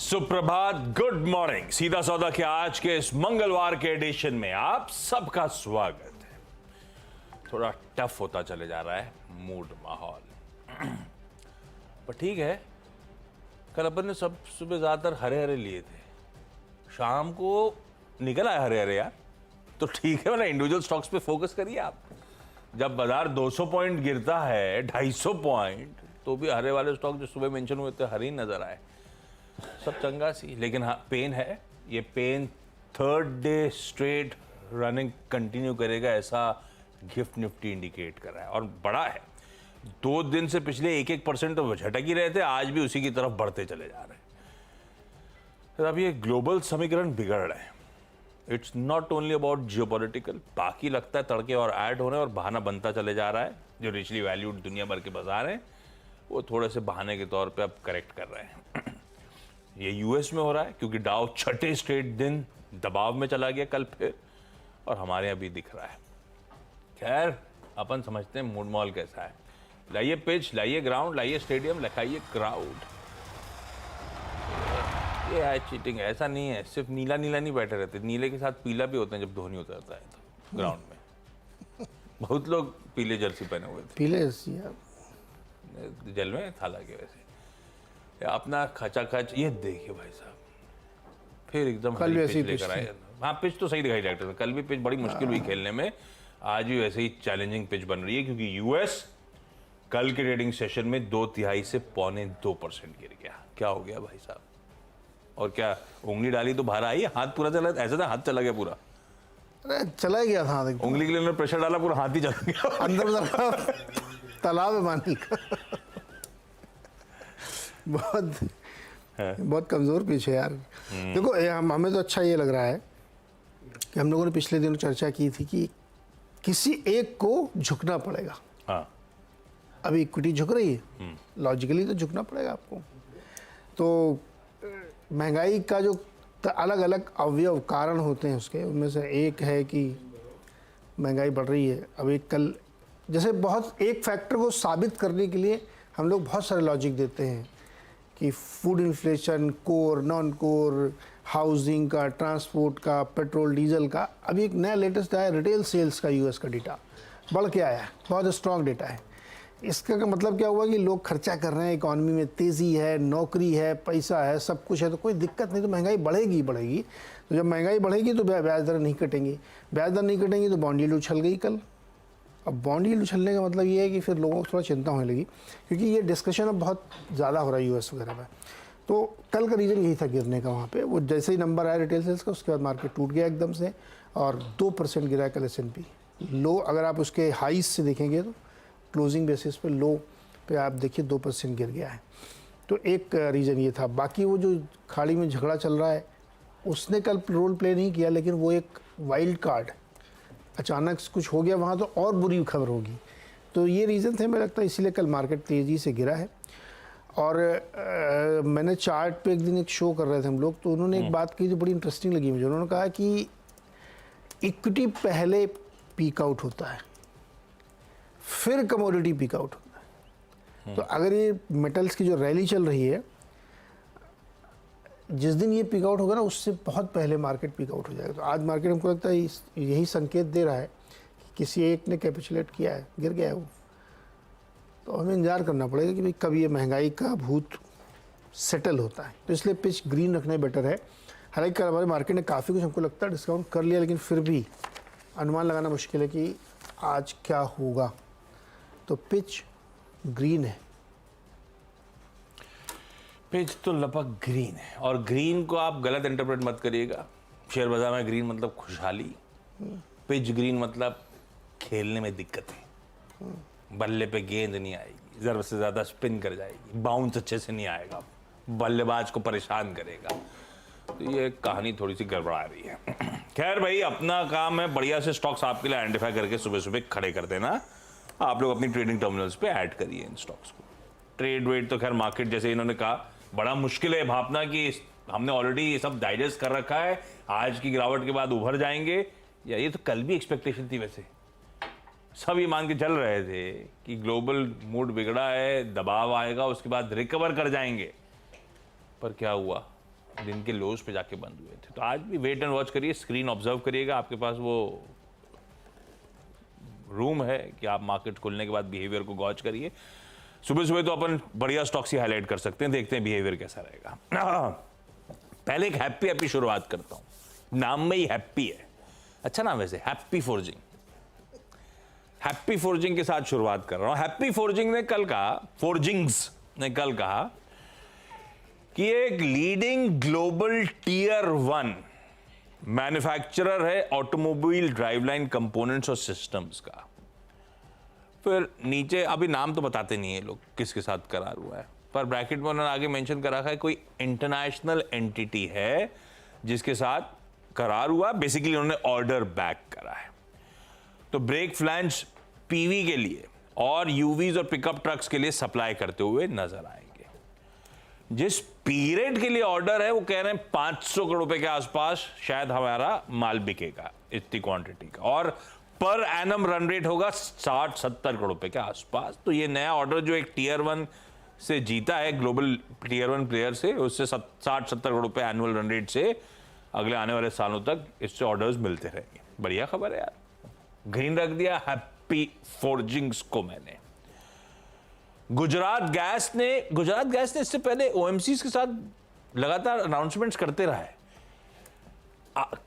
सुप्रभात, good morning. सीधा सौदा के आज के इस मंगलवार के एडिशन में आप सबका स्वागत है। थोड़ा टफ होता चले जा रहा है मूड, माहौल, पर ठीक है। कल अपन ने सब सुबह ज्यादातर हरे हरे लिए थे, शाम को निकल आए हरे हरे यार, तो ठीक है। मतलब इंडिविजुअल स्टॉक्स पे फोकस करिए आप। जब बाजार 200 पॉइंट गिरता है, 250 पॉइंट, तो भी हरे वाले स्टॉक जो सुबह मेंशन हुए थे हरे ही नजर आए। सब चंगा सी, लेकिन हाँ पेन है। ये pen third day straight running continue करेगा, ऐसा गिफ्ट निफ्टी इंडिकेट कर रहा है, और बड़ा है। 2 दिन से पिछले 1% तो झटक ही रहे थे, आज भी उसी की तरफ बढ़ते चले जा रहे हैं। अब ये ग्लोबल समीकरण बिगड़ रहे हैं। It's not only about geopolitical, बाकी लगता है तड़के और ऐड हो रहे हैं और बहाना बनता चले जा रहा है। जो रिचली वैल्यूड दुनिया भर के बाजार हैं वो थोड़े से बहाने के तौर पे अब करेक्ट कर रहे हैं। ये यूएस में हो रहा है क्योंकि डाउ छठे स्ट्रेट दिन दबाव में चला गया कल फिर, और हमारे यहाँ भी दिख रहा है। खैर अपन समझते हैं मूड मॉल कैसा है। लाइए पिच, लाइए ग्राउंड, लाइए स्टेडियम, लखाइए क्राउड। ये है चीटिंग, ऐसा नहीं है। सिर्फ नीला नीला नहीं बैठे रहते, नीले के साथ पीला भी होते हैं जब धोनी उतरता है तो ग्राउंड में। बहुत लोग पीले जर्सी पहने हुए थे, पीले जर्सी जल में था लगे वैसे अपना खचाखच। ये देखिए भाई साहब, फिर एकदम कल पिच लेकर आए। हाँ पिच तो सही दिखाई डायरेक्टर, कल भी पिच बड़ी मुश्किल हुई खेलने में, आज भी वैसे ही चैलेंजिंग पिच बन रही है क्योंकि यूएस कल के ट्रेडिंग सेशन में 2/3 से 1.25% गिर गया। क्या हो गया भाई साहब? और क्या उंगली डाली तो बाहर आई, हाथ पूरा चला, ऐसा था हाथ चला गया पूरा। अरे चला गया था, उंगली के लिए उन्होंने प्रेशर डाला, पूरा हाथ ही चला गया अंदर तालाब है पानी का। बहुत कमजोर पिच है यार। देखो हमें तो अच्छा ये लग रहा है कि हम लोगों ने पिछले दिनों चर्चा की थी कि किसी एक को झुकना पड़ेगा। हाँ। अभी इक्विटी झुक रही है, लॉजिकली तो झुकना पड़ेगा आपको। तो महंगाई का जो अलग अलग अवयव कारण होते हैं उसके, उनमें से एक है कि महंगाई बढ़ रही है। अभी कल जैसे बहुत एक फैक्टर को साबित करने के लिए हम लोग बहुत सारे लॉजिक देते हैं कि food inflation, core, non core, housing का, ट्रांसपोर्ट का, पेट्रोल डीजल का। अभी एक नया लेटेस्ट आया रिटेल सेल्स का, यूएस का डेटा बढ़ के आया है, बहुत स्ट्रॉन्ग डेटा है। इसका मतलब क्या हुआ कि लोग खर्चा कर रहे हैं, इकॉनमी में तेज़ी है, नौकरी है, पैसा है, सब कुछ है, तो कोई दिक्कत नहीं। तो महंगाई बढ़ेगी बढ़ेगी। तो जब महंगाई बढ़ेगी तो ब्याज दर नहीं कटेंगी, ब्याज दर नहीं कटेंगी तो बॉन्ड यील्ड उछल गई कल। अब बॉन्ड यील्ड उछलने का मतलब ये है कि फिर लोगों को थोड़ा चिंता होने लगी, क्योंकि ये डिस्कशन अब बहुत ज़्यादा हो रहा है यूएस वगैरह में। तो कल का रीज़न यही था गिरने का वहाँ पे। वो जैसे ही नंबर आया रिटेल सेल्स का, उसके बाद मार्केट टूट गया एकदम से और 2% गिरा कल S&P। लो अगर आप उसके हाईज से देखेंगे तो क्लोजिंग बेसिस पे लो पे आप देखिए 2% गिर गया है। तो एक रीज़न ये था। बाकी वो जो खाड़ी में झगड़ा चल रहा है उसने कल रोल प्ले नहीं किया, लेकिन वो एक वाइल्ड कार्ड, अचानक कुछ हो गया वहाँ तो और बुरी खबर होगी। तो ये रीज़न थे, मुझे लगता है इसीलिए कल मार्केट तेज़ी से गिरा है। और मैंने चार्ट पे एक दिन एक शो कर रहे थे हम लोग, तो उन्होंने एक बात की जो बड़ी इंटरेस्टिंग लगी मुझे। उन्होंने कहा कि इक्विटी पहले पीक आउट होता है, फिर कमोडिटी पीक आउट होता है। तो अगर ये मेटल्स की जो रैली चल रही है, जिस दिन ये पिक आउट होगा ना, उससे बहुत पहले मार्केट पिक आउट हो जाएगा। तो आज मार्केट हमको लगता है यही संकेत दे रहा है कि किसी एक ने कैपिचुलेट किया है, गिर गया है वो। तो हमें इंतजार करना पड़ेगा कि भाई कब ये महंगाई का भूत सेटल होता है। तो इसलिए पिच ग्रीन रखना बेटर है। हालांकि कल हमारे मार्केट ने काफ़ी कुछ हमको लगता है डिस्काउंट कर लिया, लेकिन फिर भी अनुमान लगाना मुश्किल है कि आज क्या होगा। तो पिच ग्रीन है, पिच तो लगभग ग्रीन है। और ग्रीन को आप गलत इंटरप्रेट मत करिएगा। शेयर बाजार में ग्रीन मतलब खुशहाली, पिच ग्रीन मतलब खेलने में दिक्कत है, बल्ले पे गेंद नहीं आएगी, ज़रूरत से ज़्यादा स्पिन कर जाएगी, बाउंस अच्छे से नहीं आएगा, बल्लेबाज को परेशान करेगा। तो ये कहानी थोड़ी सी गड़बड़ा रही है। खैर भाई, अपना काम है बढ़िया से स्टॉक्स आपके लिए आइडेंटिफाई करके सुबह सुबह खड़े कर देना। आप लोग अपनी ट्रेडिंग टर्मिनल्स पे ऐड करिए इन स्टॉक्स को। ट्रेड वेट तो खैर मार्केट जैसे इन्होंने कहा बड़ा मुश्किल है भापना कि हमने ऑलरेडी ये सब डाइजेस्ट कर रखा है, आज की गिरावट के बाद उभर जाएंगे, या ये तो कल भी एक्सपेक्टेशन थी। वैसे सब ये मान के चल रहे थे कि ग्लोबल मूड बिगड़ा है, दबाव आएगा, उसके बाद रिकवर कर जाएंगे। पर क्या हुआ? दिन के लोज पे जाके बंद हुए थे। तो आज भी वेट एंड वॉच करिए, स्क्रीन ऑब्जर्व करिएगा, आपके पास वो रूम है कि आप मार्केट खुलने के बाद बिहेवियर को गॉच करिए। सुबह सुबह तो अपन बढ़िया स्टॉक्स ही हाईलाइट कर सकते हैं, देखते हैं बिहेवियर कैसा रहेगा। पहले एक हैप्पी शुरुआत करता हूं, नाम में ही हैप्पी है, अच्छा नाम वैसे, हैप्पी फोर्जिंग। हैप्पी फोर्जिंग के साथ शुरुआत कर रहा हूं। हैप्पी फोर्जिंग ने कल कहा, फोर्जिंग्स ने कल कहा कि एक लीडिंग ग्लोबल टीयर 1 मैन्युफैक्चरर है ऑटोमोबाइल ड्राइवलाइन कंपोनेंट्स और सिस्टम्स का। फिर नीचे अभी नाम तो बताते नहीं है लोग किसके साथ करार हुआ है, पर ब्रैकेट में उन्होंने आगे मेंशन करा है कोई इंटरनेशनल एंटिटी है जिसके साथ करार हुआ। बेसिकली उन्होंने ऑर्डर बैक करा है। तो ब्रेक फ्लैंज पीवी के लिए और यूवीज और पिकअप ट्रक्स के लिए सप्लाई करते हुए नजर आएंगे। जिस पीरियड के लिए ऑर्डर है वो कह रहे हैं 500 करोड़ रुपए के आसपास शायद हमारा माल बिकेगा इतनी क्वांटिटी का, और पर एनम रन रेट होगा 60-70 करोड़ रुपए के आसपास। तो ये नया ऑर्डर जो एक टीयर 1 से जीता है, ग्लोबल टीयर 1 प्लेयर से, उससे 60-70 करोड़ रुपए एनुअल रन रेट से अगले आने वाले सालों तक इससे ऑर्डर्स मिलते रहेंगे। बढ़िया खबर है यार, ग्रीन रख दिया हैप्पी फोर्जिंग्स को मैंने। गुजरात गैस ने इससे पहले ओएमसीज के साथ लगातार अनाउंसमेंट्स करते रहा है।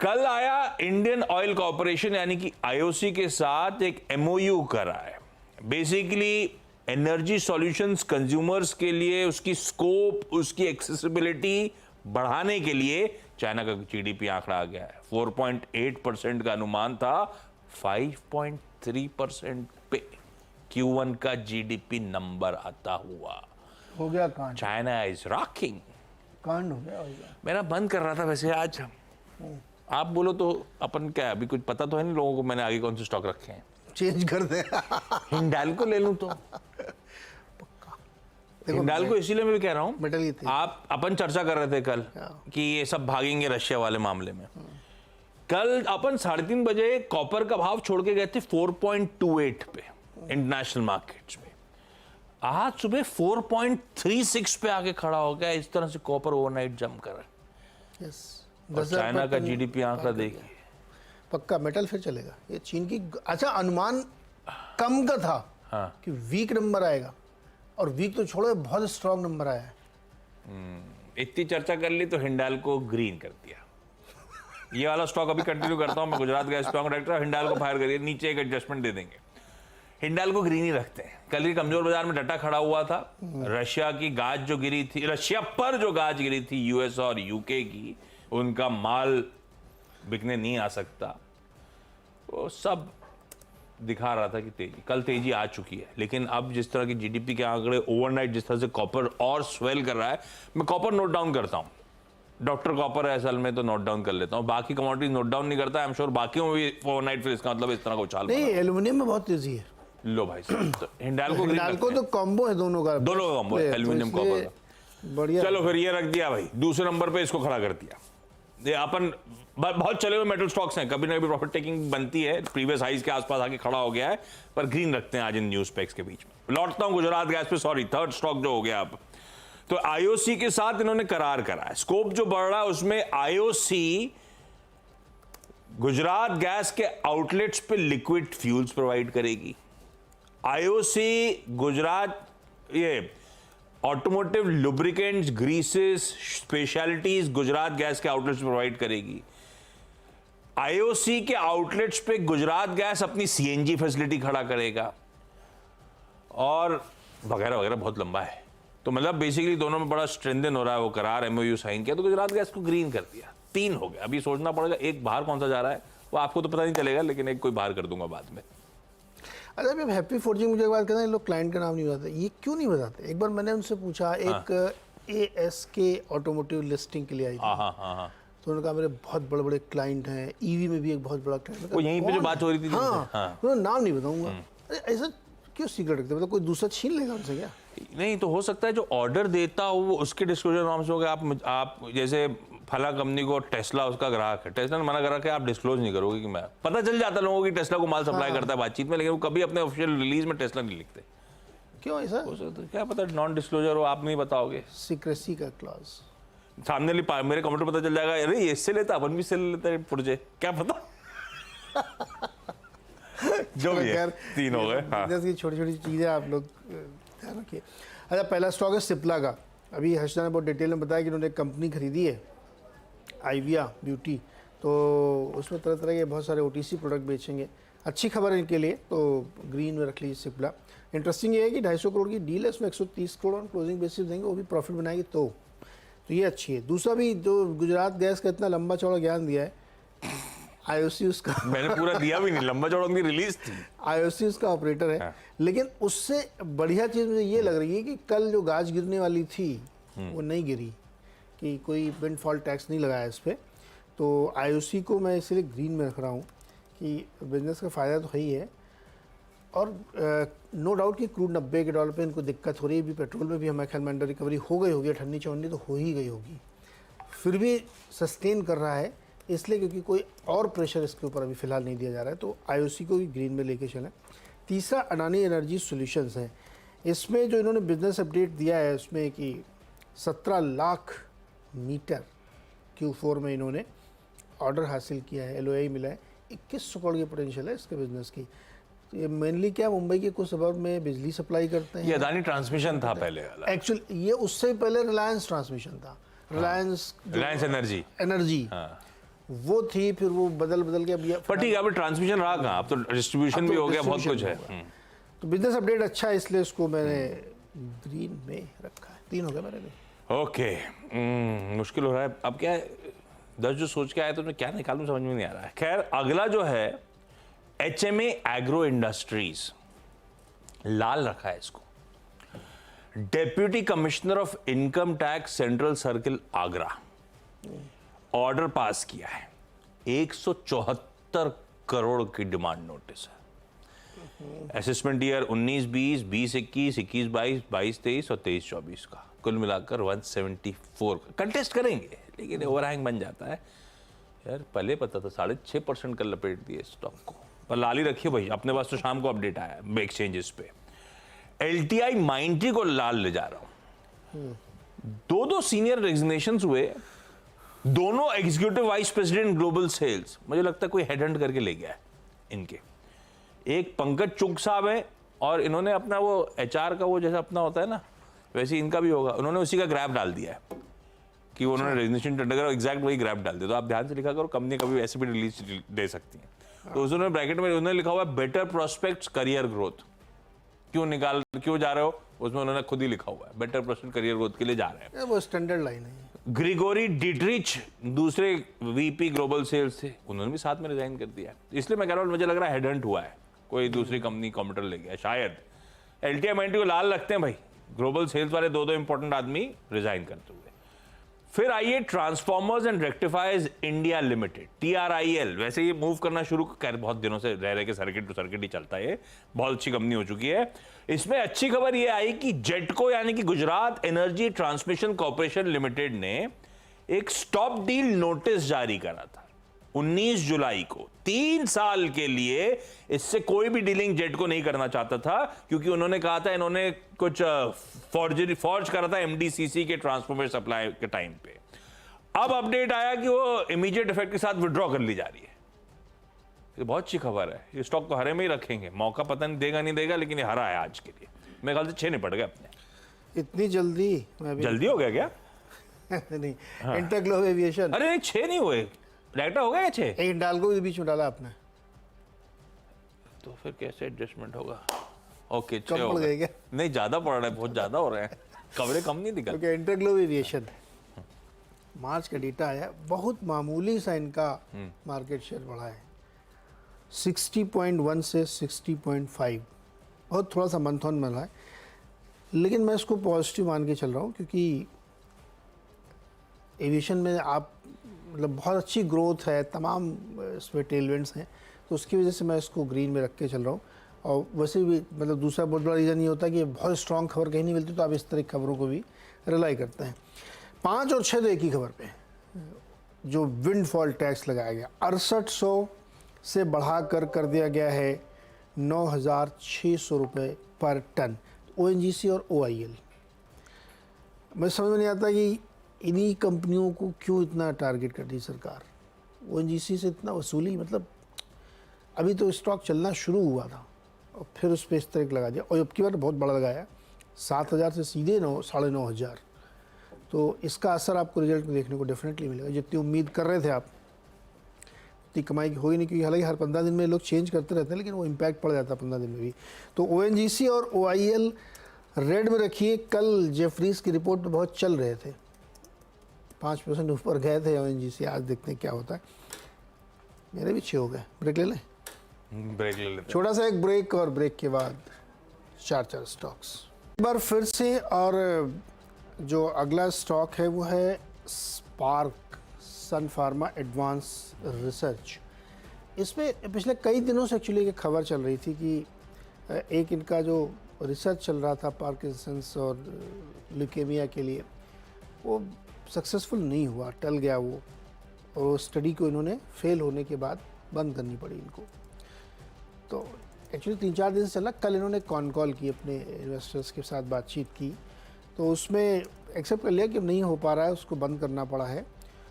कल आया इंडियन ऑयल कॉर्पोरेशन यानी कि आईओसी के साथ एक एमओयू करा है। बेसिकली एनर्जी सॉल्यूशंस कंज्यूमर्स के लिए उसकी स्कोप, उसकी एक्सेसिबिलिटी बढ़ाने के लिए चाइना का जीडीपी आंकड़ा आ गया है। 4.8% का अनुमान था, 5.3% पे Q1 का जीडीपी नंबर आता हुआ। हो गया कांड, चाइना इज रॉकिंग, कांड हो गया। मेरा मन कर रहा था वैसे आज, आप बोलो तो अपन क्या, अभी कुछ पता तो है नहीं लोगों को मैंने आगे कौन से स्टॉक रखे हैं, चेंज कर दे। हिंडाल्को ले लूं तो हिंडाल्को इसीलिए मैं भी कह रहा हूं, मेटल की थी। आप अपन चर्चा कर रहे थे कल कि ये सब भागेंगे रशिया वाले मामले में। कल अपन 3:30 बजे कॉपर का भाव छोड़ के गए थे 4.28 पे इंटरनेशनल मार्केट्स में। आज सुबह 4.36 पे आके खड़ा हो गया। इस तरह से कॉपर ओवरनाइट जंप कर रहा है। और चाइना का जीडीपी आंकड़ा देखिए, पक्का मेटल फिर चलेगा। ये चीन की, अच्छा अनुमान कम का था कि वीक नंबर आएगा, और वीक तो छोड़ो बहुत स्ट्रॉन्ग नंबर आया है। इतनी चर्चा कर ली तो हिंडाल्को ग्रीन कर दिया। ये वाला स्टॉक अभी कंटिन्यू करता हूं मैं, Gujarat gas stock director, Hindalco fire करिए, नीचे एक एडजस्टमेंट दे देंगे। हिंडाल्को ग्रीन ही रखते हैं। कल ही कमजोर बाजार में डटा खड़ा हुआ था। रशिया की गाज जो गिरी थी, रशिया पर जो गाज गिरी थी यूएस और यूके की, उनका माल बिकने नहीं आ सकता, वो सब दिखा रहा था कि तेजी, कल तेजी आ चुकी है। लेकिन अब जिस तरह की जीडीपी के आंकड़े ओवरनाइट जिस तरह से कॉपर और स्वेल कर रहा है, मैं कॉपर नोट डाउन करता हूं। डॉक्टर कॉपर है असल में, तो नोट डाउन कर लेता हूं। बाकी कमोडिटी नोट डाउन नहीं करता। आई एम श्योर बाकियों में भी ओवरनाइट, फिर इसका मतलब इस तरह का उछाल नहीं, एल्युमिनियम में बहुत तेजी है। लो भाई साहब, तो हिंडाल्को तो कॉम्बो है दोनों का कॉम्बो है, एल्युमिनियम कॉपर का। बढ़िया। चलो फिर ये रख दिया भाई, दूसरे नंबर पे इसको खड़ा कर दिया। ये अपन बहुत चले हुए मेटल स्टॉक्स हैं, कभी ना कभी प्रॉफिट टेकिंग बनती है, प्रीवियस हाइज के आसपास आके खड़ा हो गया है, पर ग्रीन रखते हैं आज इन न्यूज पैक्स के बीच में। लौटता हूं गुजरात गैस पे, सॉरी थर्ड स्टॉक जो हो गया अब। तो आईओसी के साथ इन्होंने करार करा है। स्कोप जो बढ़ रहा है उसमें आईओसी गुजरात गैस के आउटलेट्स पे लिक्विड फ्यूल्स प्रोवाइड करेगी। आईओसी गुजरात ये automotive lubricants, greases, specialities Gujarat gas के आउटलेट्स प्रोवाइड करेगी। आईओसी के आउटलेट्स पे गुजरात गैस अपनी सीएनजी फैसिलिटी खड़ा करेगा, और वगैरह वगैरह, बहुत लंबा है। तो मतलब बेसिकली दोनों में बड़ा स्ट्रेंथन हो रहा है वो करार, एमओयू साइन किया, तो गुजरात गैस को ग्रीन कर दिया। 3 हो गया। अभी सोचना पड़ेगा एक बाहर कौन सा जा रहा है, वो आपको तो पता नहीं चलेगा, लेकिन एक कोई बाहर कर दूंगा बाद में। अच्छा, अभी हैप्पी फोर्जिंग मुझे एक बात कहना है, लोग क्लाइंट का नाम नहीं बताते, ये क्यों नहीं बताते? एक बार मैंने उनसे पूछा, एक ASK ऑटोमोटिव लिस्टिंग के लिए आई थी, तो उन्होंने कहा मेरे बहुत बड़े बड़े क्लाइंट हैं, ईवी में भी एक बहुत बड़ा क्लाइंट। वो यहीं पे जो बात हो रही थी, उन्होंने नाम नहीं बताऊंगा। ऐसा क्यों सीक्रेट रखते? मतलब कोई दूसरा छीन लेगा उनसे क्या? नहीं, तो हो सकता है जो ऑर्डर देता हो वो उसके डिस्क्लोजर नॉर्म्स हो गए। आप जैसे फला कंपनी को टेस्ला उसका ग्राहक है, टेस्ला ने मना करा कि आप डिस्क्लोज नहीं करोगे, कि मैं पता चल जाता लोगों की टेस्ला को माल सप्लाई करता है बातचीत में, लेकिन वो कभी अपने ऑफिशियल रिलीज में टेस्ला नहीं लिखते। क्यों ऐसा? हो सकता है, क्या पता नॉन डिस्क्लोजर हो, आप नहीं बताओगे। सीक्रेसी का क्लॉज। सामने मेरे कमेंट पता चल जाएगा, अरे ये इससे लेता अपन भी इससे ले लेते हैं पुर्जे, क्या पता। जो भी है, 3 हो गए। हाँ, बिजनेस की छोटी छोटी चीज़ें आप लोग ध्यान रखिए। अच्छा, पहला स्टॉक है सिप्ला का। अभी हर्षदा ने बहुत डिटेल में बताया कि उन्होंने एक कंपनी खरीदी है आइविया ब्यूटी, तो उसमें तरह तरह के बहुत सारे OTC प्रोडक्ट बेचेंगे। अच्छी खबर है इनके लिए, तो ग्रीन में रख लीजिए सिप्ला। इंटरेस्टिंग ये है कि 250 करोड़ की डील है, उसमें 130 करोड़ ऑन क्लोजिंग बेसिस देंगे, वो भी प्रॉफिट बनाएगी, तो ये अच्छी है। दूसरा भी जो गुजरात गैस का इतना लंबा चौड़ा ज्ञान दिया है, IOC उसका मैंने पूरा दिया भी नहीं, लंबा चौड़ा उनकी रिलीज थी। IOC उसका ऑपरेटर है। लेकिन उससे बढ़िया चीज़ मुझे ये लग रही है कि कल जो गाज गिरने वाली थी वो नहीं गिरी, कि कोई विंडफॉल टैक्स नहीं लगाया इस पर। तो IOC को मैं इसलिए ग्रीन में रख रहा हूँ कि बिजनेस का फ़ायदा तो है ही है, और नो डाउट कि क्रूड $90 पे इनको दिक्कत हो रही है। भी पेट्रोल में भी हमारे ख्याल में अंडर रिकवरी हो गई होगी, 98-94 तो हो ही गई होगी, फिर भी सस्टेन कर रहा है इसलिए क्योंकि कोई और प्रेशर इसके ऊपर अभी फ़िलहाल नहीं दिया जा रहा है, तो IOC को भी ग्रीन में लेके चलें। तीसरा अडानी एनर्जी सॉल्यूशंस है। इसमें जो इन्होंने बिजनेस अपडेट दिया है उसमें कि 17 लाख मीटर Q4 में इन्होंने ऑर्डर हासिल किया है, LOI मिला है। 2100 करोड़ की पोटेंशियल है इसके बिजनेस की। ये मेनली क्या मुंबई के कुछ सबब में बिजली सप्लाई करते हैं। ये अदानी ट्रांसमिशन था पहले वाला, एक्चुअली ये उससे पहले रिलायंस ट्रांसमिशन था, रिलायंस एनर्जी वो थी, फिर वो बदल के अब पर ठीक है, अब ट्रांसमिशन रहा कहाँ, अब तो डिस्ट्रीब्यूशन भी हो गया, बहुत कुछ है। तो बिजनेस अपडेट अच्छा है, इसलिए इसको मैंने ग्रीन में रखा है। 3 हो गया मेरे लिए। ओके, मुश्किल हो रहा है अब। क्या है 10 जो सोच के आया तो मैं क्या निकालूं समझ में नहीं आ रहा है। खैर, अगला जो है HMA एग्रो इंडस्ट्रीज, लाल रखा है इसको। Deputy commissioner of income tax central circle Agra, order pass किया है। 174 करोड़ की डिमांड नोटिस है। असेसमेंट ईयर 19-20, 20-21, 21-22, 22-23 और 23-24 का कुल मिलाकर 174 का कंटेस्ट करेंगे, लेकिन ओवरहैंग बन जाता है यार। पहले पता था 6.5% का लपेट दिए स्टॉक को, पर लाल ही रखिए भाई। अपने पास तो शाम को अपडेट आया है एक्सचेंजेस पे। LTI माइंट्री को लाल ले जा रहा हूं। 2 सीनियर रेजिग्नेशंस हुए, दोनों executive vice president global sales. मुझे लगता है कोई हेडहंट करके ले गया है इनके। एक पंकज चुग साहब है, और इन्होंने अपना वो HR का वो जैसा अपना होता है ना, वैसे इनका भी होगा, उन्होंने उसी का ग्राफ डाल दिया है कि उन्होंने रेजिग्नेशन टेंडर करा, एग्जैक्ट वही ग्राफ डाल दिया। तो आप ध्यान से लिखा करो, कंपनी कभी ऐसे भी रिलीज दे सकती है। तो उसने ब्रैकेट में उन्होंने लिखा हुआ बेटर प्रोस्पेक्ट्स करियर क्यों जा रहे हो, उसमें उन्होंने खुद ही लिखा हुआ है बेटर प्रोस्पेक्ट करियर ग्रोथ के लिए जा रहे हैं। वो स्टैंडर्ड लाइन है। ग्रिगोरी डिट्रिच दूसरे VP ग्लोबल सेल्स थे, उन्होंने भी साथ में रिजाइन कर दिया। इसलिए मैं कह रहा हूँ, मुझे लग रहा है हेडहंट हुआ है, कोई दूसरी कंपनी कॉम्पिटिटर ले गया शायद। LTI माइंट्री को लाल रखते हैं भाई, ग्लोबल सेल्स वाले 2 इंपॉर्टेंट आदमी रिजाइन करते हुए। फिर आइए transformers and rectifiers India limited, TRIL। वैसे ये मूव करना शुरू कर बहुत दिनों से रह के सर्किट टू सर्किट ही चलता है, बहुत अच्छी कंपनी हो चुकी है। इसमें अच्छी खबर ये आई कि जेटको यानी कि Gujarat energy transmission corporation limited ने एक स्टॉप डील नोटिस जारी करा था 19 जुलाई को। 3 साल के लिए इससे कोई भी डीलिंग जेटको नहीं करना चाहता था, क्योंकि उन्होंने कहा था इन्होंने कुछ फॉर्ज करा था MDCC के ट्रांसफॉर्मर सप्लाई के टाइम पे। अब अपडेट आया कि वो इमीडिएट इफेक्ट के साथ विड्रॉ कर ली जा रही है। ये बहुत अच्छी खबर है। ये स्टॉक को हरे में ही रखेंगे, मौका पता नहीं देगा, लेकिन ये हरा है आज के लिए। मेरे ख्याल से 6 निपट गए अपने। इतनी जल्दी? जल्दी हो गया क्या? नहीं, इंटरग्लोब एविएशन। अरे नहीं, 6 नहीं हुए, डायरेक्ट हो गया 6। एक डाल को भी बीच में डाला आपने, तो फिर कैसे एडजस्टमेंट होगा? ओके, 6 कम हो पड़ गए गए। क्या? नहीं, ज्यादा पड़ रहा है, बहुत ज्यादा हो रहे हैं, खबरें कम नहीं दिखा। ओके, इंटरग्लोब एविएशन मार्च का डेटा आया, बहुत मामूली सा इनका मार्केट शेयर बढ़ा है, 60.1 से 60.5, बहुत थोड़ा सा मंथ ऑन बढ़ा है। लेकिन मैं इसको पॉजिटिव मान के चल रहा हूँ, क्योंकि एविएशन में आप मतलब बहुत अच्छी ग्रोथ है, तमाम इसमें टेलविंड्स हैं, तो उसकी वजह से मैं इसको ग्रीन में रख के चल रहा हूँ। और वैसे भी मतलब दूसरा बहुत बड़ा रीज़न ये होता है कि बहुत स्ट्रॉन्ग खबर कहीं नहीं मिलती, तो आप इस तरह की खबरों को भी रिलाई करते हैं। 5 और 6 तो एक ही खबर पे, जो विंडफॉल टैक्स लगाया गया 6800 से बढ़ाकर कर दिया गया है 9600 रुपये पर टन, ONGC और OIL। मैं समझ में नहीं आता कि इन्हीं कंपनियों को क्यों इतना टारगेट कर रही सरकार? ओएनजीसी से इतना वसूली, मतलब अभी तो स्टॉक चलना शुरू हुआ था और फिर उस पर इस तरह लगा दिया, और अब की बार बहुत बड़ा लगाया, 7,000 से सीधे 9,500। तो इसका असर आपको रिजल्ट में देखने को डेफिनेटली मिलेगा। जितनी उम्मीद कर रहे थे आप, इतनी कमाई की होगी नहीं, क्योंकि हालांकि हर 15 दिन में लोग चेंज करते रहते हैं, लेकिन वो इम्पैक्ट पड़ जाता है 15 दिन में भी। तो ओएनजीसी और ओआईएल रेड में रखिए। कल जेफरीज की रिपोर्ट पे बहुत चल रहे थे, 5% ऊपर गए थे ओएनजीसी। आज देखते हैं क्या होता है। मेरे भी 6 हो गए। ब्रेक ले लें? ब्रेक ले लेते हैं। छोटा सा एक ब्रेक, और ब्रेक के बाद 4 स्टॉक्स एक बार फिर से। और जो अगला स्टॉक है वो है स्पार्क, सन फार्मा एडवांस रिसर्च। इसमें पिछले कई दिनों से एक्चुअली ये खबर चल रही थी कि एक इनका जो रिसर्च चल रहा था पार्किंसंस और ल्यूकेमिया के लिए, वो सक्सेसफुल नहीं हुआ, टल गया वो, और स्टडी को इन्होंने फेल होने के बाद बंद करनी पड़ी इनको। तो एक्चुअली 3-4 दिन से चला। कल इन्होंने कॉन कॉल की, अपने इन्वेस्टर्स के साथ बातचीत की, तो उसमें एक्सेप्ट कर लिया कि नहीं हो पा रहा है, उसको बंद करना पड़ा है।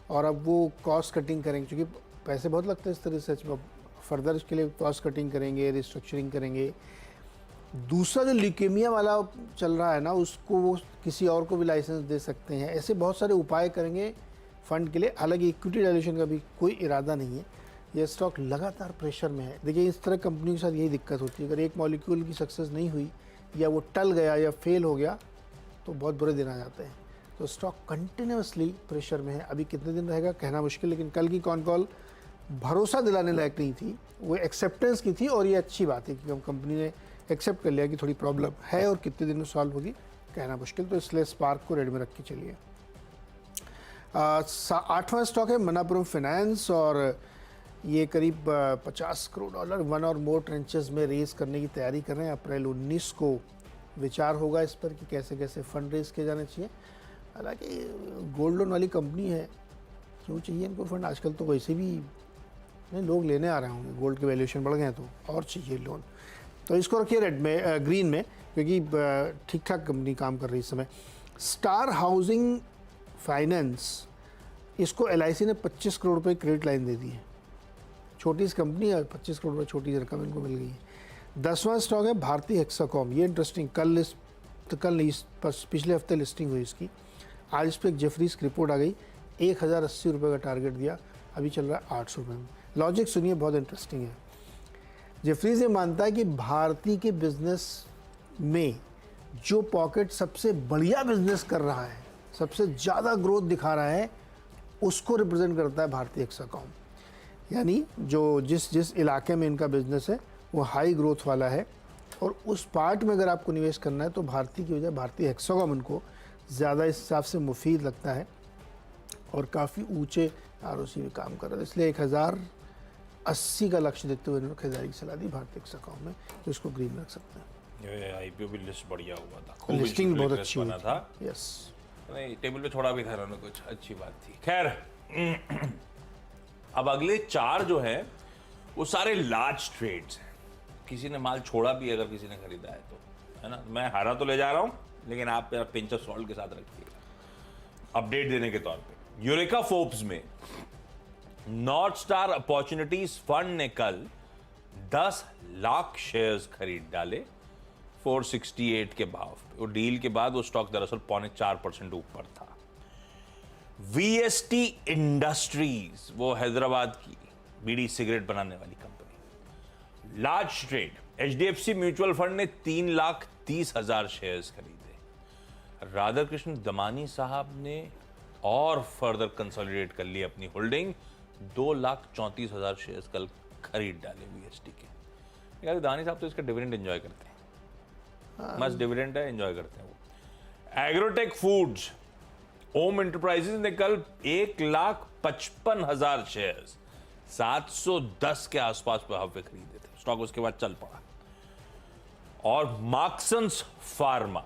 और अब वो कॉस्ट कटिंग करेंगे, क्योंकि पैसे बहुत लगते हैं इस तरह रिसर्च में। फर्दर इसके लिए कॉस्ट कटिंग करेंगे, रिस्ट्रक्चरिंग करेंगे। दूसरा जो ल्यूकेमिया वाला चल रहा है ना, उसको वो किसी और को भी लाइसेंस दे सकते हैं। ऐसे बहुत सारे उपाय करेंगे फंड के लिए। हालांकि इक्विटी डायल्यूशन का भी कोई इरादा नहीं है। ये स्टॉक लगातार प्रेशर में है। देखिए, इस तरह कंपनी के साथ यही दिक्कत होती है, अगर एक मॉलिक्यूल की सक्सेस नहीं हुई, या वो टल गया या फेल हो गया, तो बहुत बुरे दिन आ जाते हैं। तो स्टॉक कंटिन्यूसली प्रेशर में है। अभी कितने दिन रहेगा कहना मुश्किल, लेकिन कल की कॉन कॉल भरोसा दिलाने लायक नहीं थी, वो एक्सेप्टेंस की थी। और ये अच्छी बात है कि हम कंपनी ने एक्सेप्ट कर लिया कि थोड़ी प्रॉब्लम है, और कितने दिन में सॉल्व होगी कहना मुश्किल। तो इसलिए स्पार्क को रेड में रख के चलिए। 8वां स्टॉक है मनापुरम फाइनेंस, और ये करीब $50 करोड़ 1 और मोर ट्रेंचेस में रेज करने की तैयारी कर रहे हैं। अप्रैल 19 को विचार होगा इस पर कि कैसे कैसे फंड रेज किए जाने चाहिए। हालांकि गोल्ड लोन वाली कंपनी है, क्यों चाहिए इनको फंड? आजकल तो वैसे भी नहीं लोग लेने आ रहे होंगे, गोल्ड के वैल्यूएशन बढ़ गए हैं, तो और चाहिए लोन। तो इसको रखिए रेड में, ग्रीन में, क्योंकि ठीक ठाक कंपनी काम कर रही है इस समय। स्टार हाउसिंग फाइनेंस, इसको LIC ने 25 करोड़ रुपये क्रेडिट लाइन दे दी है। छोटी सी कंपनी है, 25 करोड़ रुपये छोटी सी रकम इनको मिल गई है। 10वां स्टॉक है भारती हेक्साकॉम। ये इंटरेस्टिंग, कल नहीं, पिछले हफ्ते लिस्टिंग हुई इसकी। आज इस पर एक जेफरीज की रिपोर्ट आ गई, 1,080 रुपये का टारगेट दिया, अभी चल रहा है 800 रुपये में। लॉजिक सुनिए, बहुत इंटरेस्टिंग है। जेफरीज ये मानता है कि भारती के बिजनेस में जो पॉकेट सबसे बढ़िया बिजनेस कर रहा है, सबसे ज़्यादा ग्रोथ दिखा रहा है, उसको रिप्रेजेंट करता है भारती हेक्साकॉम। यानी जो जिस इलाके में इनका बिजनेस है वो हाई ग्रोथ वाला है, और उस पार्ट में अगर आपको निवेश करना है तो भारती की वजह भारती हेक्साकॉम इनको ज़्यादा इस हिसाब से मुफीद लगता है, और काफ़ी ऊंचे ROC में काम कर रहा है। इसलिए 1,080 का लक्ष्य देखते हुए इन्होंने खरीदारी की सलाह दी भारती हेक्साकॉम में, तो इसको ग्रीन में रख सकते हैं। IPO भी लिस्ट बढ़िया हुआ था, खूब लिस्टिंग भी बहुत interest अच्छी बना हुई था। यस। नहीं, टेबल पे छोड़ा भी था इन्होंने, कुछ अच्छी बात थी। खैर, अब अगले 4 जो है वो सारे लार्ज ट्रेड्स हैं। किसी ने माल छोड़ा भी, अगर किसी ने खरीदा है तो, है ना। मैं हारा तो ले जा रहा हूं, लेकिन आप मेरा पिंच ऑफ सॉल्ट के साथ रखिएगा अपडेट देने के तौर पे। यूरेका फोर्ब्स में नॉर्थ स्टार अपॉर्चुनिटीज फंड ने कल 10 लाख शेयर्स खरीद डाले 468 के भाव पे। वो डील के बाद वो स्टॉक दरअसल 4.25% ऊपर था। VST इंडस्ट्रीज, वो हैदराबाद की बीड़ी सिगरेट बनाने वाली company, large trade. HDFC mutual fund ने 3,30,000 शेयर्स खरीदे। राधाकृष्ण दमानी साहब ने और फर्दर कंसोलिडेट कर ली अपनी होल्डिंग, 2,34,000 शेयर्स कल खरीद डाले VST के। यार दानी साहब तो इसका डिविडेंड एंजॉय करते हैं, मस्त डिविडेंड है, एंजॉय करते हैं वो। एग्रोटेक फूड्स, ओम एंटरप्राइजेज ने कल 1,55,000 शेयर्स 710 के आसपास भाव पे खरीदे थे। स्टॉक उसके बाद चल पड़ा। और Marksans Pharma,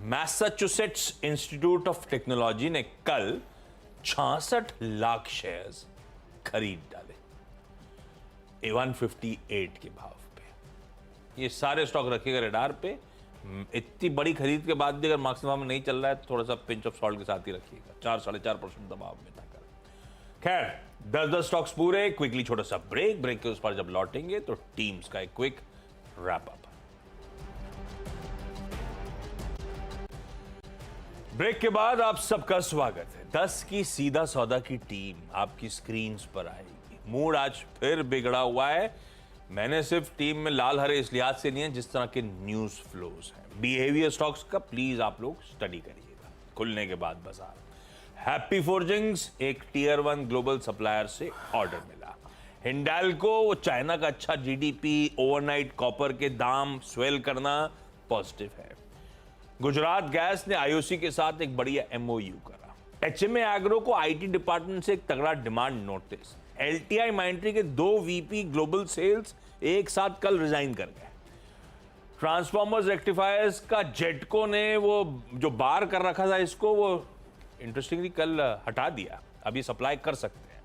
Massachusetts Institute of Technology ने कल 66 लाख शेयर्स खरीद डाले 158 के भाव पे। ये सारे स्टॉक रखिएगा रडार पे, इतनी बड़ी खरीद के बाद भी अगर मैक्सिमम में नहीं चल रहा है तो थोड़ा सा पिंच ऑफ सॉल्ट के साथ ही रखिएगा, 4-4.5% दबाव में था कर। खैर 10 स्टॉक्स पूरे। क्विकली छोटा सा ब्रेक के उस पर जब लौटेंगे तो टीम्स का एक क्विक रैप अप। ब्रेक के बाद आप सबका स्वागत है। 10 की सीधा सौदा की टीम आपकी स्क्रीन्स पर आएगी। मूड आज फिर बिगड़ा हुआ है। मैंने सिर्फ टीम में लाल हरे इस लिहाज से नहीं है जिस तरह के न्यूज फ्लोज हैं। बिहेवियर स्टॉक्स का प्लीज आप लोग स्टडी करिएगा खुलने के बाद बाजार। हैप्पी फोर्जिंग्स एक टियर 1 ग्लोबल सप्लायर से ऑर्डर मिला। हिंडाल्को वो चाइना का अच्छा जीडीपी, ओवरनाइट कॉपर के दाम स्वेल करना पॉजिटिव है। गुजरात गैस ने आईओसी के साथ एक बढ़िया एमओयू करा। एचएमए एग्रो को आईटी डिपार्टमेंट से एक तगड़ा डिमांड नोटिस। एलटीआई माइंट्री के 2 वीपी ग्लोबल सेल्स एक साथ कल रिजाइन कर गए। ट्रांसफॉर्मर्स रेक्टिफायर्स का जेटको ने वो जो बार कर रखा था इसको वो इंटरेस्टिंगली कल हटा दिया, अभी सप्लाई कर सकते हैं।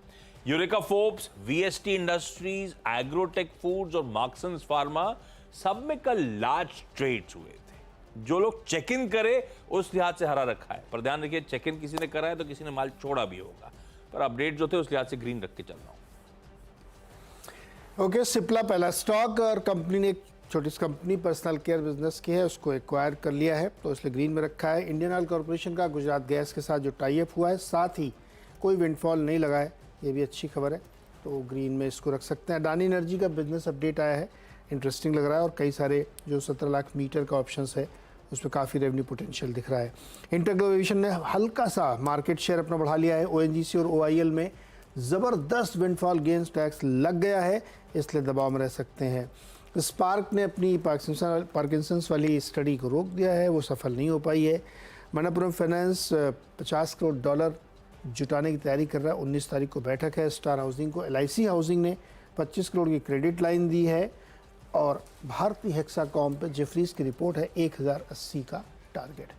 Eureka Forbes, VST industries, agrotech foods और मार्क्सन्स फार्मा सब में कल लार्ज ट्रेड्स हुए थे। जो लोग चेक इन करे उस लिहाज से हरा रखा है, पर ध्यान रखिए चेक इन किसी ने करा है तो किसी ने माल छोड़ा भी होगा, पर अपडेट जो थे उस लिहाज से ग्रीन रख के चल रहा हूं। ओके, सिप्ला पहला स्टॉक और कंपनी ने एक छोटी सी कंपनी पर्सनल केयर बिजनेस की है, उसको एक्वायर कर लिया है तो इसलिए ग्रीन में रखा है। इंडियन ऑयल कॉर्पोरेशन का गुजरात गैस के साथ जो टाई अप हुआ है, साथ ही कोई विंडफॉल नहीं लगा है, ये भी अच्छी खबर है, तो ग्रीन में इसको रख सकते हैं। अडानी एनर्जी का बिजनेस अपडेट आया है, इंटरेस्टिंग लग रहा है और कई सारे जो 17 लाख मीटर का ऑप्शंस है उसमें काफ़ी रेवेन्यू पोटेंशियल दिख रहा है। इंटरग्लोब एविएशन ने हल्का सा मार्केट शेयर अपना बढ़ा लिया है। ओएनजीसी और ओआईएल में ज़बरदस्त विंडफॉल गेन्स टैक्स लग गया है, इसलिए दबाव में रह सकते हैं। स्पार्क ने अपनी पार्किंसंस वाली स्टडी को रोक दिया है, वो सफल नहीं हो पाई है। मनप्पुरम फाइनेंस $50 करोड़ जुटाने की तैयारी कर रहा है। 19 तारीख को बैठक है। स्टार हाउसिंग को एलआईसी हाउसिंग ने 25 करोड़ की क्रेडिट लाइन दी है और भारतीय हेक्साकॉम पे जेफरीज की रिपोर्ट है 1080 का टारगेट।